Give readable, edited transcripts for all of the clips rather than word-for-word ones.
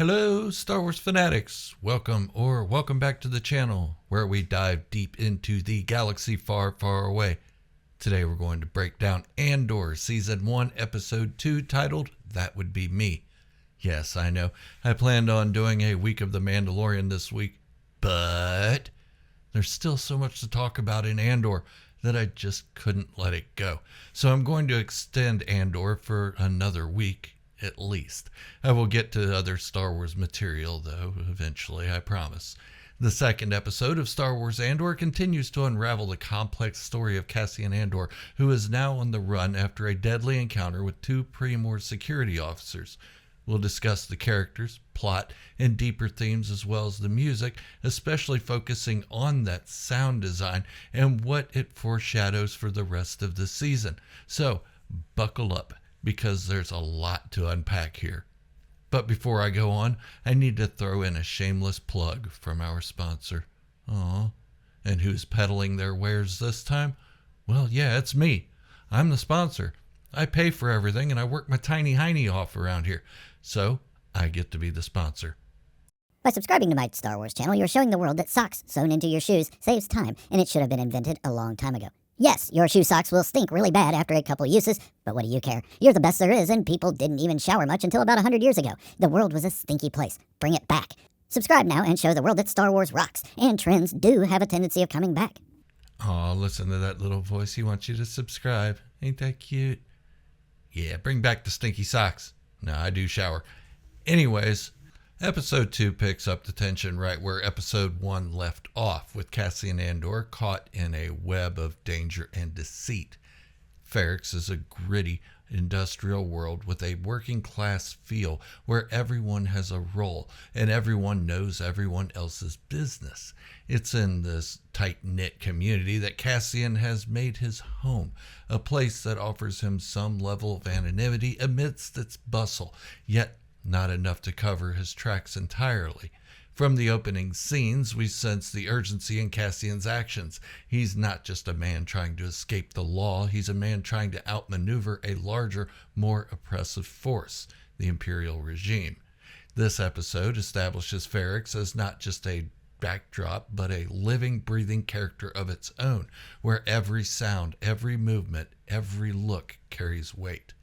Hello, Star Wars fanatics. Welcome back to the channel where we dive deep into the galaxy far, far away. Today we're going to break down Andor Season 1, Episode 2, titled That Would Be Me. Yes, I know, I planned on doing a week of The Mandalorian this week, but there's still so much to talk about in Andor that I just couldn't let it go. So I'm going to extend Andor for another week. At least. I will get to other Star Wars material, though, eventually, I promise. The second episode of Star Wars Andor continues to unravel the complex story of Cassian Andor, who is now on the run after a deadly encounter with two Pre-Mor security officers. We'll discuss the characters, plot, and deeper themes as well as the music, especially focusing on that sound design and what it foreshadows for the rest of the season. So, buckle up, because there's a lot to unpack here. But before I go on, I need to throw in a shameless plug from our sponsor. Aw, and who's peddling their wares this time? Well, yeah, it's me. I'm the sponsor. I pay for everything and I work my tiny hiney off around here. So, I get to be the sponsor. By subscribing to my Star Wars channel, you're showing the world that socks sewn into your shoes saves time, and it should have been invented a long time ago. Yes, your shoe socks will stink really bad after a couple uses, but what do you care? You're the best there is, and people didn't even shower much until about 100 years ago. The world was a stinky place. Bring it back. Subscribe now and show the world that Star Wars rocks, and trends do have a tendency of coming back. Aw, listen to that little voice. He wants you to subscribe. Ain't that cute? Yeah, bring back the stinky socks. No, I do shower. Anyways, Episode 2 picks up the tension right where Episode 1 left off, with Cassian Andor caught in a web of danger and deceit. Ferrix is a gritty, industrial world with a working-class feel where everyone has a role and everyone knows everyone else's business. It's in this tight-knit community that Cassian has made his home, a place that offers him some level of anonymity amidst its bustle, yet not enough to cover his tracks entirely. From the opening scenes, we sense the urgency in Cassian's actions. He's not just a man trying to escape the law, he's a man trying to outmaneuver a larger, more oppressive force, the Imperial regime. This episode establishes Ferrix as not just a backdrop, but a living, breathing character of its own, where every sound, every movement, every look carries weight.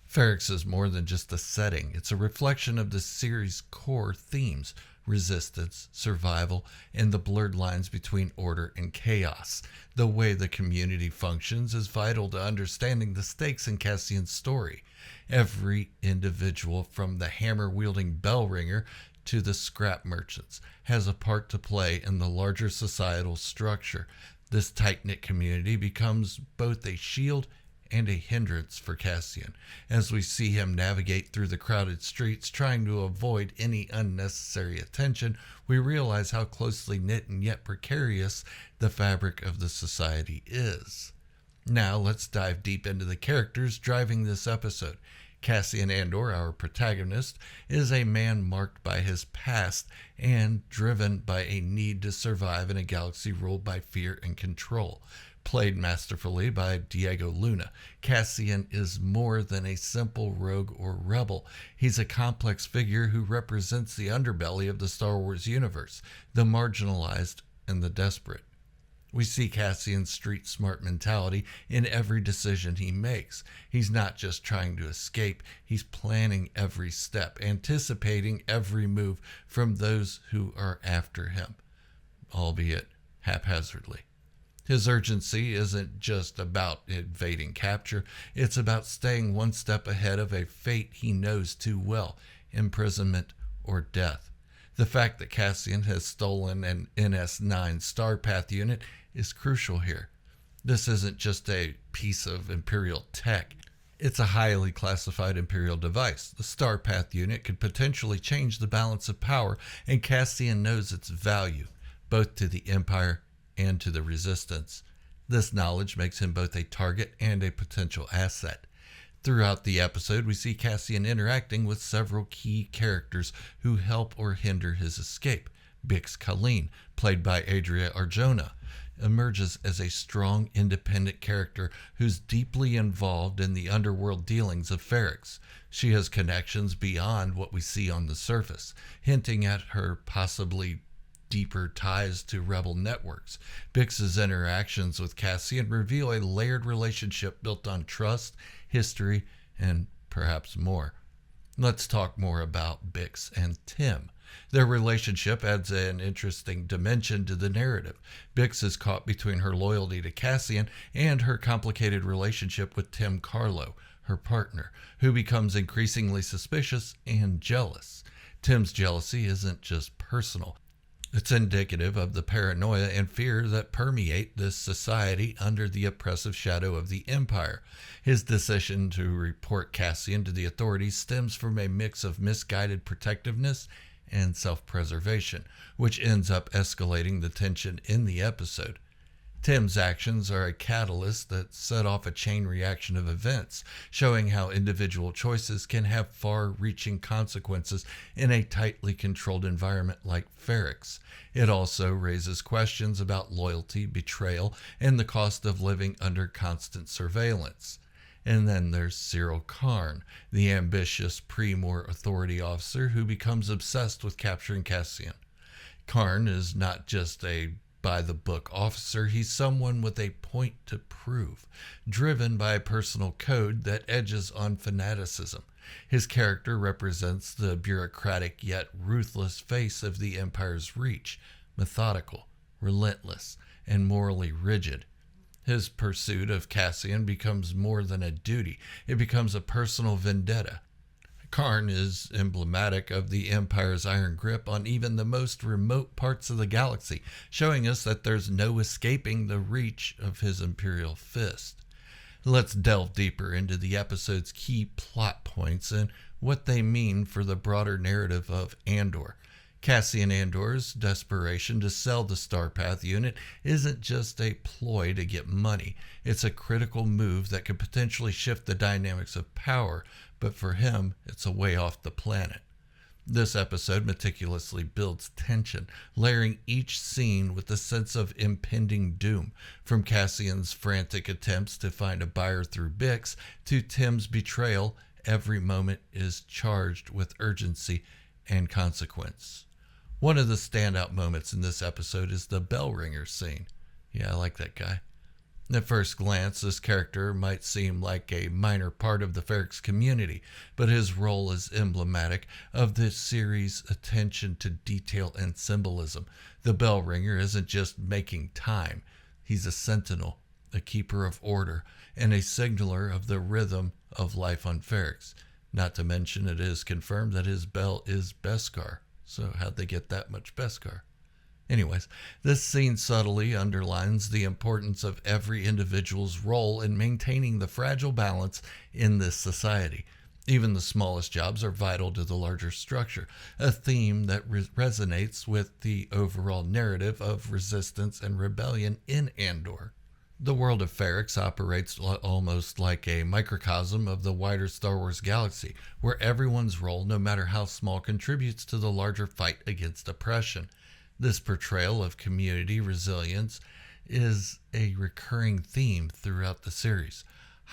Ferrix is more than just a setting. It's a reflection of the series' core themes: resistance, survival, and the blurred lines between order and chaos. The way the community functions is vital to understanding the stakes in Cassian's story. Every individual, from the hammer-wielding bell ringer to the scrap merchants, has a part to play in the larger societal structure. This tight-knit community becomes both a shield and a hindrance for Cassian, as we see him navigate through the crowded streets trying to avoid any unnecessary attention. We realize how closely knit and yet precarious the fabric of the society is. Now let's dive deep into the characters driving this episode. Cassian Andor, our protagonist, is a man marked by his past and driven by a need to survive in a galaxy ruled by fear and control. Played masterfully by Diego Luna, Cassian is more than a simple rogue or rebel. He's a complex figure who represents the underbelly of the Star Wars universe, the marginalized and the desperate. We see Cassian's street-smart mentality in every decision he makes. He's not just trying to escape, he's planning every step, anticipating every move from those who are after him, albeit haphazardly. His urgency isn't just about evading capture, it's about staying one step ahead of a fate he knows too well: imprisonment or death. The fact that Cassian has stolen an NS-9 Starpath unit is crucial here. This isn't just a piece of Imperial tech. It's a highly classified Imperial device. The Starpath unit could potentially change the balance of power, and Cassian knows its value, both to the Empire and to the Resistance. This knowledge makes him both a target and a potential asset. Throughout the episode, we see Cassian interacting with several key characters who help or hinder his escape. Bix Colleen, played by Adria Arjona, emerges as a strong, independent character who's deeply involved in the underworld dealings of Ferrix. She has connections beyond what we see on the surface, hinting at her possibly deeper ties to rebel networks. Bix's interactions with Cassian reveal a layered relationship built on trust, history, and perhaps more. Let's talk more about Bix and Tim. Their relationship adds an interesting dimension to the narrative. Bix is caught between her loyalty to Cassian and her complicated relationship with Tim Carlo, her partner, who becomes increasingly suspicious and jealous. Tim's jealousy isn't just personal. It's indicative of the paranoia and fear that permeate this society under the oppressive shadow of the Empire. His decision to report Cassian to the authorities stems from a mix of misguided protectiveness and self-preservation, which ends up escalating the tension in the episode. Tim's actions are a catalyst that set off a chain reaction of events, showing how individual choices can have far-reaching consequences in a tightly controlled environment like Ferrix. It also raises questions about loyalty, betrayal, and the cost of living under constant surveillance. And then there's Cyril Karn, the ambitious pre-Moore authority officer who becomes obsessed with capturing Cassian. Karn is not just a by-the-book officer, he's someone with a point to prove, driven by a personal code that edges on fanaticism. His character represents the bureaucratic yet ruthless face of the Empire's reach, methodical, relentless, and morally rigid. His pursuit of Cassian becomes more than a duty. It becomes a personal vendetta. Karn is emblematic of the Empire's iron grip on even the most remote parts of the galaxy, showing us that there's no escaping the reach of his imperial fist. Let's delve deeper into the episode's key plot points and what they mean for the broader narrative of Andor. Cassian Andor's desperation to sell the Starpath unit isn't just a ploy to get money. It's a critical move that could potentially shift the dynamics of power, but for him, it's a way off the planet. This episode meticulously builds tension, layering each scene with a sense of impending doom, from Cassian's frantic attempts to find a buyer through Bix to Tim's betrayal. Every moment is charged with urgency and consequence. One of the standout moments in this episode is the bell ringer scene. Yeah, I like that guy. At first glance, this character might seem like a minor part of the Ferrix community, but his role is emblematic of this series' attention to detail and symbolism. The bell ringer isn't just making time. He's a sentinel, a keeper of order, and a signaler of the rhythm of life on Ferrix. Not to mention, it is confirmed that his bell is Beskar. So how'd they get that much Beskar? Anyways, this scene subtly underlines the importance of every individual's role in maintaining the fragile balance in this society. Even the smallest jobs are vital to the larger structure, a theme that resonates with the overall narrative of resistance and rebellion in Andor. The world of Ferrix operates almost like a microcosm of the wider Star Wars galaxy, where everyone's role, no matter how small, contributes to the larger fight against oppression. This portrayal of community resilience is a recurring theme throughout the series,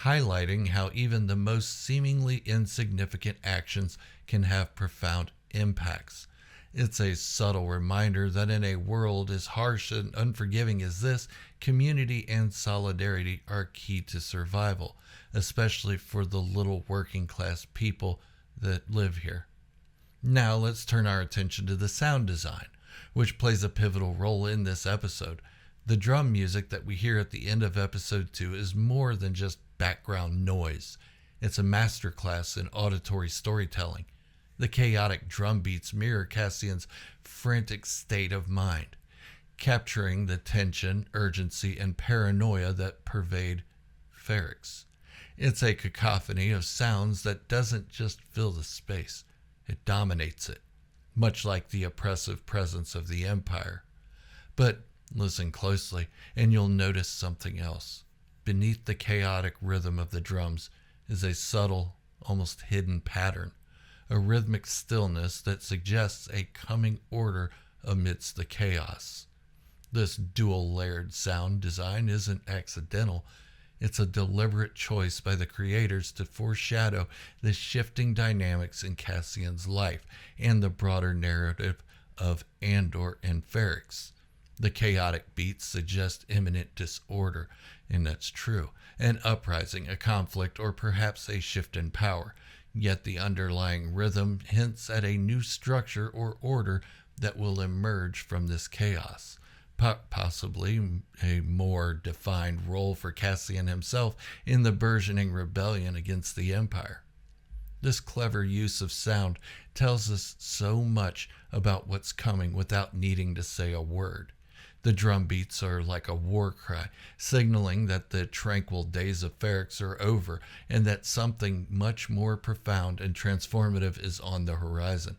highlighting how even the most seemingly insignificant actions can have profound impacts. It's a subtle reminder that in a world as harsh and unforgiving as this, community and solidarity are key to survival, especially for the little working class people that live here. Now let's turn our attention to the sound design, which plays a pivotal role in this episode. The drum music that we hear at the end of episode 2 is more than just background noise. It's a masterclass in auditory storytelling. The chaotic drum beats mirror Cassian's frantic state of mind, capturing the tension, urgency, and paranoia that pervade Ferrix. It's a cacophony of sounds that doesn't just fill the space, it dominates it, much like the oppressive presence of the Empire. But listen closely, and you'll notice something else. Beneath the chaotic rhythm of the drums is a subtle, almost hidden pattern, a rhythmic stillness that suggests a coming order amidst the chaos. This dual-layered sound design isn't accidental. It's a deliberate choice by the creators to foreshadow the shifting dynamics in Cassian's life and the broader narrative of Andor and Ferrix. The chaotic beats suggest imminent disorder, and that's true, an uprising, a conflict, or perhaps a shift in power. Yet the underlying rhythm hints at a new structure or order that will emerge from this chaos. Possibly a more defined role for Cassian himself in the burgeoning rebellion against the Empire. This clever use of sound tells us so much about what's coming without needing to say a word. The drum beats are like a war cry, signaling that the tranquil days of Ferrix are over and that something much more profound and transformative is on the horizon.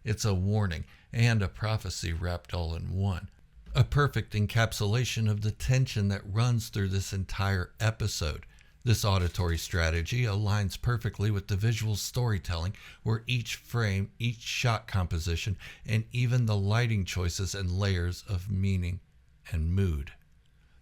It's a warning and a prophecy wrapped all in one. A perfect encapsulation of the tension that runs through this entire episode. This auditory strategy aligns perfectly with the visual storytelling, where each frame, each shot composition, and even the lighting choices and layers of meaning and mood.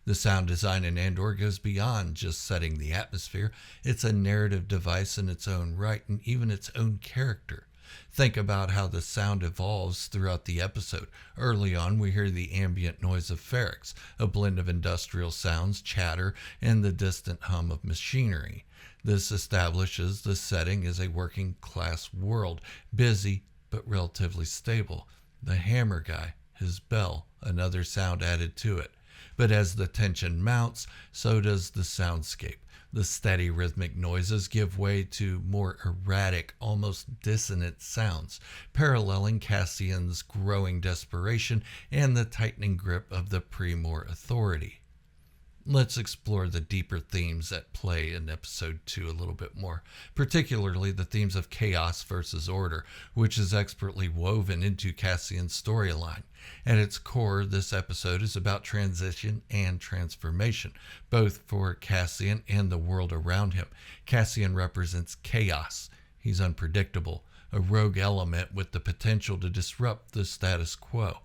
The sound design in Andor goes beyond just setting the atmosphere. It's a narrative device in its own right and even its own character. Think about how the sound evolves throughout the episode. Early on, we hear the ambient noise of Ferrix, a blend of industrial sounds, chatter, and the distant hum of machinery. This establishes the setting as a working-class world, busy but relatively stable. The hammer guy, his bell, another sound added to it. But as the tension mounts, so does the soundscape. The steady rhythmic noises give way to more erratic, almost dissonant sounds, paralleling Cassian's growing desperation and the tightening grip of the Pre-Mor authority. Let's explore the deeper themes at play in episode 2 a little bit more, particularly the themes of chaos versus order, which is expertly woven into Cassian's storyline. At its core, this episode is about transition and transformation, both for Cassian and the world around him. Cassian represents chaos. He's unpredictable, a rogue element with the potential to disrupt the status quo.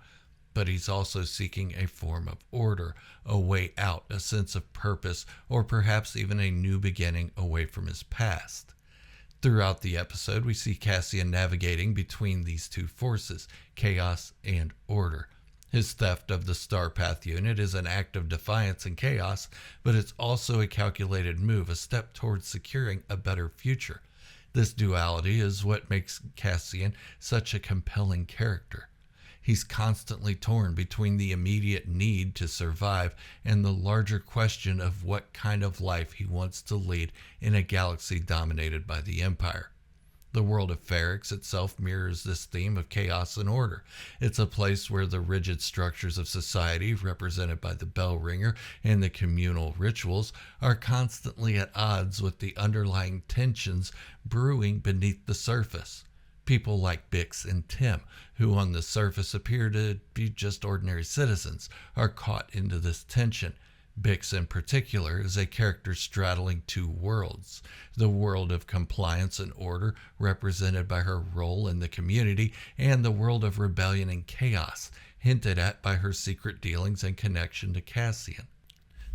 But he's also seeking a form of order, a way out, a sense of purpose, or perhaps even a new beginning away from his past. Throughout the episode, we see Cassian navigating between these two forces, chaos and order. His theft of the Starpath unit is an act of defiance and chaos, but it's also a calculated move, a step towards securing a better future. This duality is what makes Cassian such a compelling character. He's constantly torn between the immediate need to survive and the larger question of what kind of life he wants to lead in a galaxy dominated by the Empire. The world of Ferrix itself mirrors this theme of chaos and order. It's a place where the rigid structures of society, represented by the bell ringer and the communal rituals, are constantly at odds with the underlying tensions brewing beneath the surface. People like Bix and Tim, who on the surface appear to be just ordinary citizens, are caught into this tension. Bix in particular is a character straddling two worlds, the world of compliance and order, represented by her role in the community, and the world of rebellion and chaos, hinted at by her secret dealings and connection to Cassian.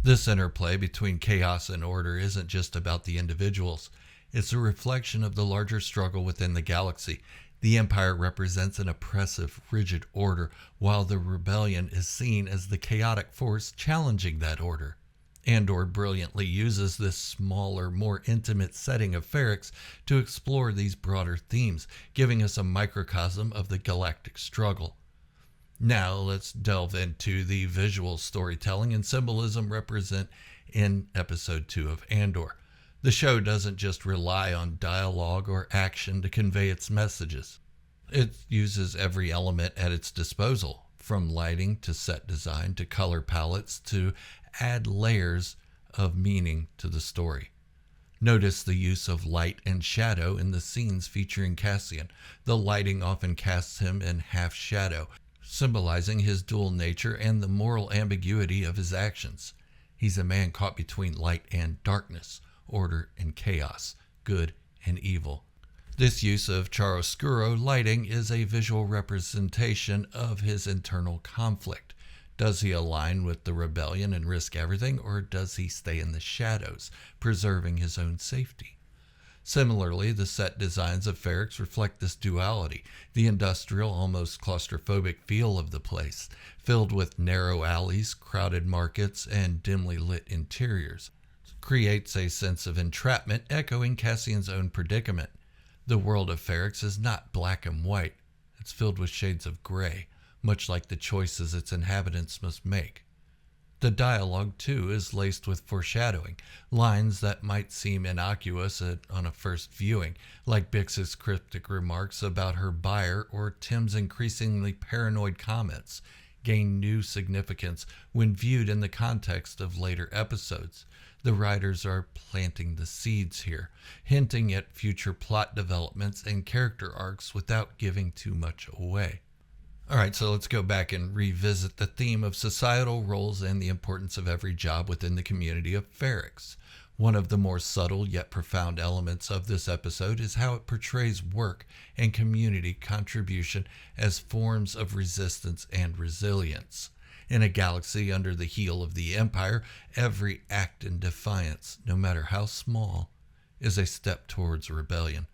This interplay between chaos and order isn't just about the individuals. It's a reflection of the larger struggle within the galaxy. The Empire represents an oppressive, rigid order, while the rebellion is seen as the chaotic force challenging that order. Andor brilliantly uses this smaller, more intimate setting of Ferrix to explore these broader themes, giving us a microcosm of the galactic struggle. Now let's delve into the visual storytelling and symbolism represent in episode 2 of Andor. The show doesn't just rely on dialogue or action to convey its messages. It uses every element at its disposal, from lighting to set design to color palettes, to add layers of meaning to the story. Notice the use of light and shadow in the scenes featuring Cassian. The lighting often casts him in half shadow, symbolizing his dual nature and the moral ambiguity of his actions. He's a man caught between light and darkness, order and chaos, good and evil. This use of chiaroscuro lighting is a visual representation of his internal conflict. Does he align with the rebellion and risk everything, or does he stay in the shadows, preserving his own safety? Similarly, the set designs of Ferrix reflect this duality, the industrial, almost claustrophobic feel of the place, filled with narrow alleys, crowded markets, and dimly lit interiors, creates a sense of entrapment echoing Cassian's own predicament. The world of Ferrix is not black and white. It's filled with shades of gray, much like the choices its inhabitants must make. The dialogue, too, is laced with foreshadowing, lines that might seem innocuous on a first viewing, like Bix's cryptic remarks about her buyer or Tim's increasingly paranoid comments, gain new significance when viewed in the context of later episodes. The writers are planting the seeds here, hinting at future plot developments and character arcs without giving too much away. All right, so let's go back and revisit the theme of societal roles and the importance of every job within the community of Ferrix. One of the more subtle yet profound elements of this episode is how it portrays work and community contribution as forms of resistance and resilience. In a galaxy under the heel of the Empire, every act in defiance, no matter how small, is a step towards rebellion.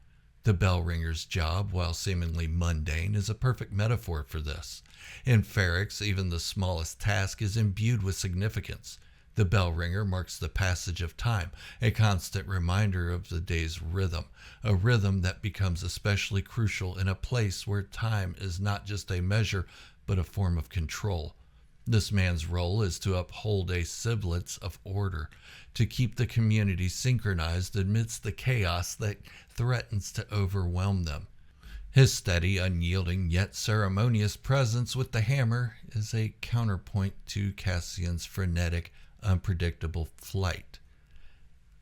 The bell ringer's job, while seemingly mundane, is a perfect metaphor for this. In Ferrix, even the smallest task is imbued with significance. The bell ringer marks the passage of time, a constant reminder of the day's rhythm, a rhythm that becomes especially crucial in a place where time is not just a measure, but a form of control. This man's role is to uphold a semblance of order, to keep the community synchronized amidst the chaos that threatens to overwhelm them. His steady, unyielding, yet ceremonious presence with the hammer is a counterpoint to Cassian's frenetic, unpredictable flight.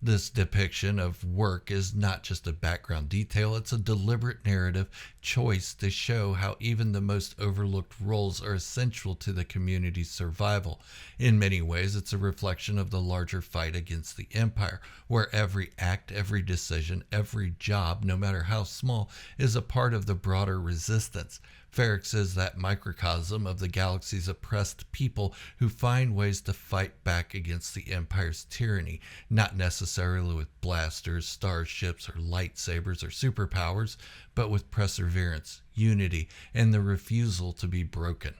This depiction of work is not just a background detail, it's a deliberate narrative choice to show how even the most overlooked roles are essential to the community's survival. In many ways, it's a reflection of the larger fight against the Empire, where every act, every decision, every job, no matter how small, is a part of the broader resistance. Ferrix is that microcosm of the galaxy's oppressed people who find ways to fight back against the Empire's tyranny, not necessarily with blasters, starships, or lightsabers or superpowers, but with perseverance, unity, and the refusal to be broken.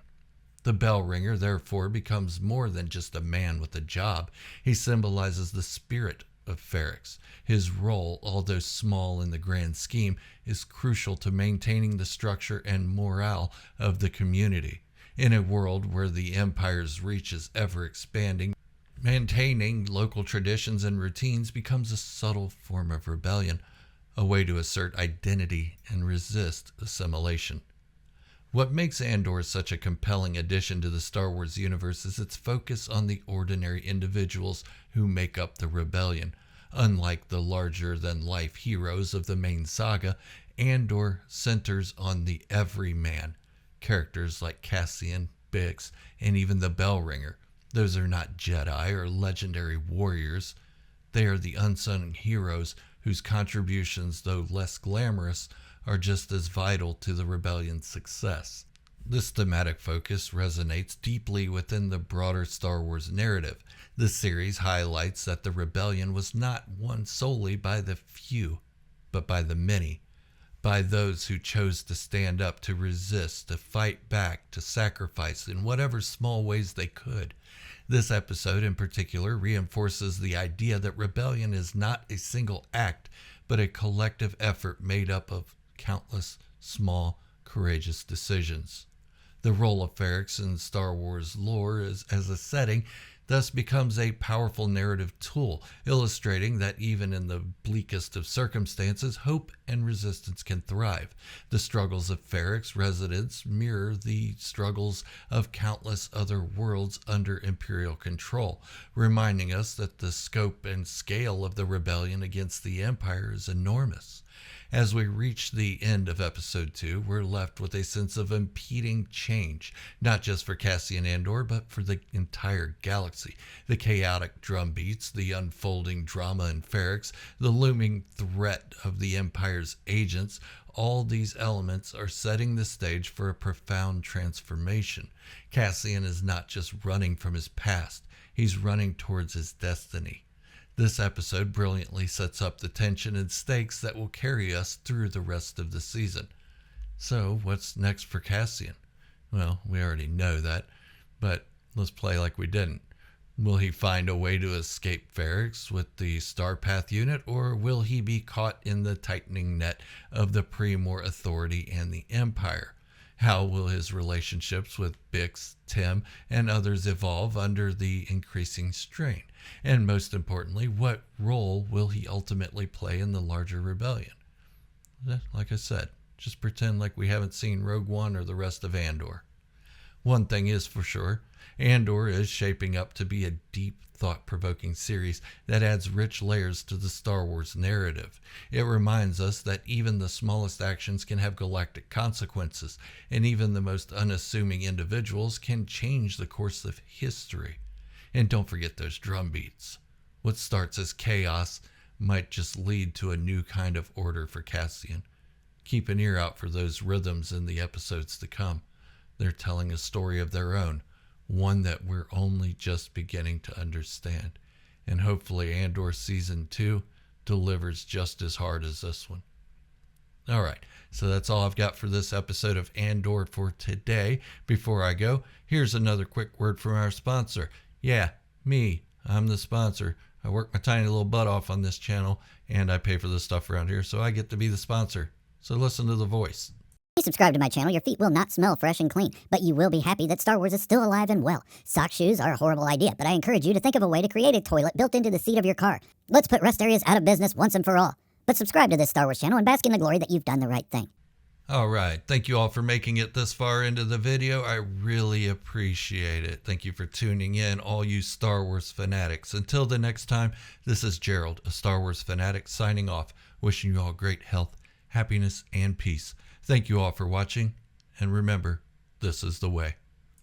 The bell ringer, therefore, becomes more than just a man with a job. He symbolizes the spirit of Ferrix. His role, although small in the grand scheme, is crucial to maintaining the structure and morale of the community. In a world where the Empire's reach is ever expanding, maintaining local traditions and routines becomes a subtle form of rebellion, a way to assert identity and resist assimilation. What makes Andor such a compelling addition to the Star Wars universe is its focus on the ordinary individuals who make up the rebellion. Unlike the larger-than-life heroes of the main saga, Andor centers on the everyman. Characters like Cassian, Bix, and even the bell ringer. Those are not Jedi or legendary warriors. They are the unsung heroes whose contributions, though less glamorous, are just as vital to the rebellion's success. This thematic focus resonates deeply within the broader Star Wars narrative. The series highlights that the rebellion was not won solely by the few, but by the many, by those who chose to stand up, to resist, to fight back, to sacrifice in whatever small ways they could. This episode in particular reinforces the idea that rebellion is not a single act, but a collective effort made up of countless small, courageous decisions. The role of Ferrix in Star Wars lore as a setting thus becomes a powerful narrative tool, illustrating that even in the bleakest of circumstances, hope and resistance can thrive. The struggles of Ferrix residents mirror the struggles of countless other worlds under Imperial control, reminding us that the scope and scale of the rebellion against the Empire is enormous. As we reach the end of episode 2, we're left with a sense of impending change, not just for Cassian Andor, but for the entire galaxy. The chaotic drum beats, the unfolding drama in Ferrix, the looming threat of the Empire's agents, all these elements are setting the stage for a profound transformation. Cassian is not just running from his past, he's running towards his destiny. This episode brilliantly sets up the tension and stakes that will carry us through the rest of the season. So, what's next for Cassian? Well, we already know that, but let's play like we didn't. Will he find a way to escape Ferrix with the Starpath unit, or will he be caught in the tightening net of the Pre-Mor Authority and the Empire? How will his relationships with Bix, Tim, and others evolve under the increasing strain? And most importantly, what role will he ultimately play in the larger rebellion? Like I said, just pretend like we haven't seen Rogue One or the rest of Andor. One thing is for sure, Andor is shaping up to be a deep, thought-provoking series that adds rich layers to the Star Wars narrative. It reminds us that even the smallest actions can have galactic consequences, and even the most unassuming individuals can change the course of history. And don't forget those drum beats. What starts as chaos might just lead to a new kind of order for Cassian. Keep an ear out for those rhythms in the episodes to come. They're telling a story of their own, one that we're only just beginning to understand. And hopefully Andor Season 2 delivers just as hard as this one. All right, so that's all I've got for this episode of Andor for today. Before I go, here's another quick word from our sponsor. Yeah, me. I'm the sponsor. I work my tiny little butt off on this channel, and I pay for this stuff around here, so I get to be the sponsor. So listen to the voice. If you subscribe to my channel, your feet will not smell fresh and clean, but you will be happy that Star Wars is still alive and well. Sock shoes are a horrible idea, but I encourage you to think of a way to create a toilet built into the seat of your car. Let's put rest areas out of business once and for all. But subscribe to this Star Wars channel and bask in the glory that you've done the right thing. All right. Thank you all for making it this far into the video. I really appreciate it. Thank you for tuning in, all you Star Wars fanatics. Until the next time, this is Gerald, a Star Wars fanatic, signing off, wishing you all great health, happiness, and peace. Thank you all for watching, and remember, this is the way.